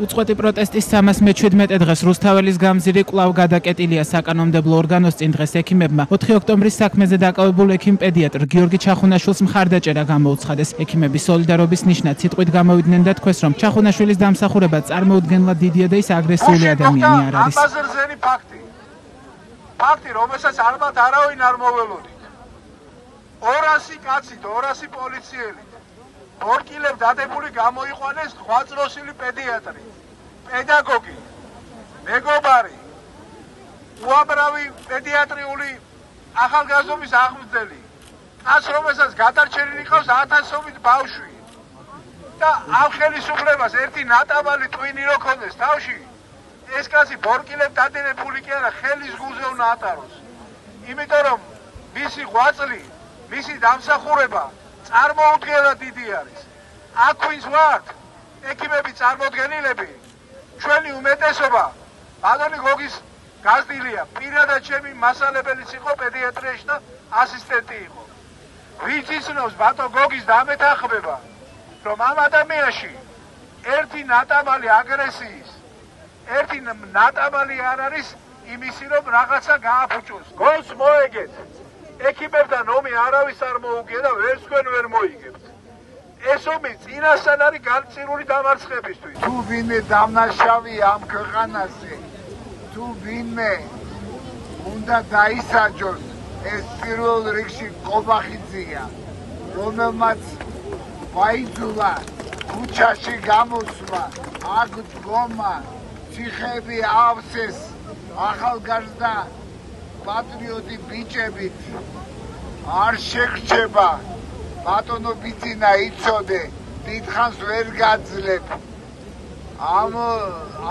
უწყვეტი პროტესტის 317 დღეს რუსთაველის გამზირი კვლავ გადაკეტილია საკანონმდებლო ორგანოს წინ. დღეს ექიმებმა 4 ოქტომბრის საქმეზე დაკავებულ ექიმ პედიატრ გიორგი ჩახუნაშვილს მხარდაჭერა გამოუცხადეს. ექიმების სოლიდარობის ნიშნად სიტყვით გამოვიდნენ და თქვეს, რომ ჩახუნაშვილის დამსახურება წარმოუდგენლად დიდია და ის აგრესიული ადამიანი არ არის. აბაზერზენი ფაქტი, რომელსაც ალბათ არავინ არ მოველოდით. 200 კაცი, 200 პოლიციელი ორკილებ დადებული გამოიყვანეს ღვაწლოსილი პედიატრი, პედაგოგი, მეგობარი, უამრავი პედიატრიული ახალგაზრდობის აღმზრდელი, კაც რომელსაც გადარჩენილი ყავს 1000-ობით ბავშვი და ამ ხელისუფლებას ერთი ნატაბალი ტვინი რო ქონდეს თავში, ეს კაცი ბორკილებ დადებული კი არა, ხელის გულზე უნდა ატაროს. იმიტომ რომ მისი ღვაწლი, მისი დამსახურება წარმოუდგენლად დიდი არის. აქ ვინც ვართ, ექიმები წარმოდგენილები, ჩვენი უმეტესობა ბატონი გოგის გაზრდილია, პირადად ჩემი მასალებელიც იყო პედიატრიაში და ასისტენტი იყო. ვინც იცნობს ბატონ გოგის დამეთანხმება, რომ ამ ადამიანში ერთი ნატაბალი აგრესიის, ერთი ნატაბალი არ არის იმისი, რომ რაღაცა გააფუჭოს. გონს მოეგეთ. ექიმებთან ომი არავის არ მოუგია და ვერც თქვენ ვერ მოიგებთ. ეს ომი წინასწარ არის განწირული დამარცხებისთვის. თუ ვინმე დამნაშავე ამ ქვეყანაზე, თუ ვინმე უნდა დაისაჯოს, ეს პირველ რიგში ყობახიძეა, რომელმაც ვაიძულა ქუჩაში გამოსვლა, აქ დგომა, ციხეები ავსეს, ახალგაზრდა პატრიოტი ბიჭებით არ შეგრჩება. ბატონო ბიძინა იცოდე, დიდხანს ვერ გაძლებ.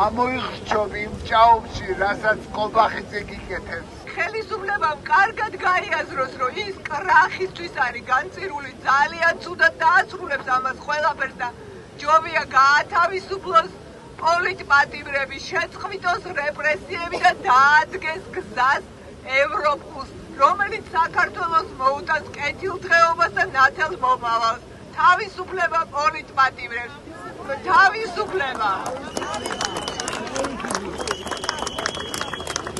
ამოიხსჯობ იმ ჭაობში, რასაც ყობახიძე გიკეთებს. ხელისუფლებამ კარგად გაიაზროს, რომ ის კრახისთვის არის განწირული, ძალიან ცუდად დაასრულებს ამას ყველაფერს და ჯობია გაათავისუფლოს პოლიტპატიმრები, შეწყვიტოს რეპრესიები და დაადგეს გზას ევროპულს, რომელიც საქართველოს მოუტანს კეთილდღეობას და ნათელ მომავალს. თავისუფლება პოლიტპატიმრებს, თავისუფლება.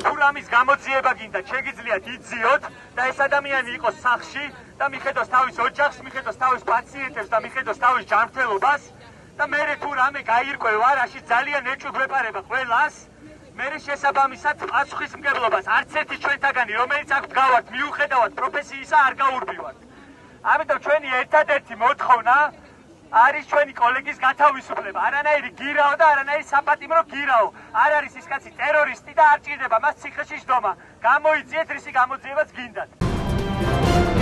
თუ რამის გამოძიება გინდა, შეგიძლიათ იძიოთ და ეს ადამიანი იყოს სახლში და მიხედოს თავის ოჯახს, მიხედოს თავის პაციენტებს და მიხედოს თავის ჯანმრთელობას და მერე თუ რამე გაირკვევა, რაში ძალიან ეჭვ გვეპარება ყველას, მერე შესაბამისად პასუხისმგებლობას არც ერთი ჩვენთაგანი, რომელიც აქ დგავართ, მიუხედავად პროფესიისა, არ გაურბივართ. ამიტომ ჩვენი ერთადერთი მოთხოვნა არის ჩვენი კოლეგის გათავისუფლება. არანაირი გირაო და არანაირი საპატიმრო გირაო. არ არის ის კაცი ტერორისტი და არ ჭირდება მას ციხეში სდომა. გამოიძიეთ რისი გამოძიებაც გინდათ.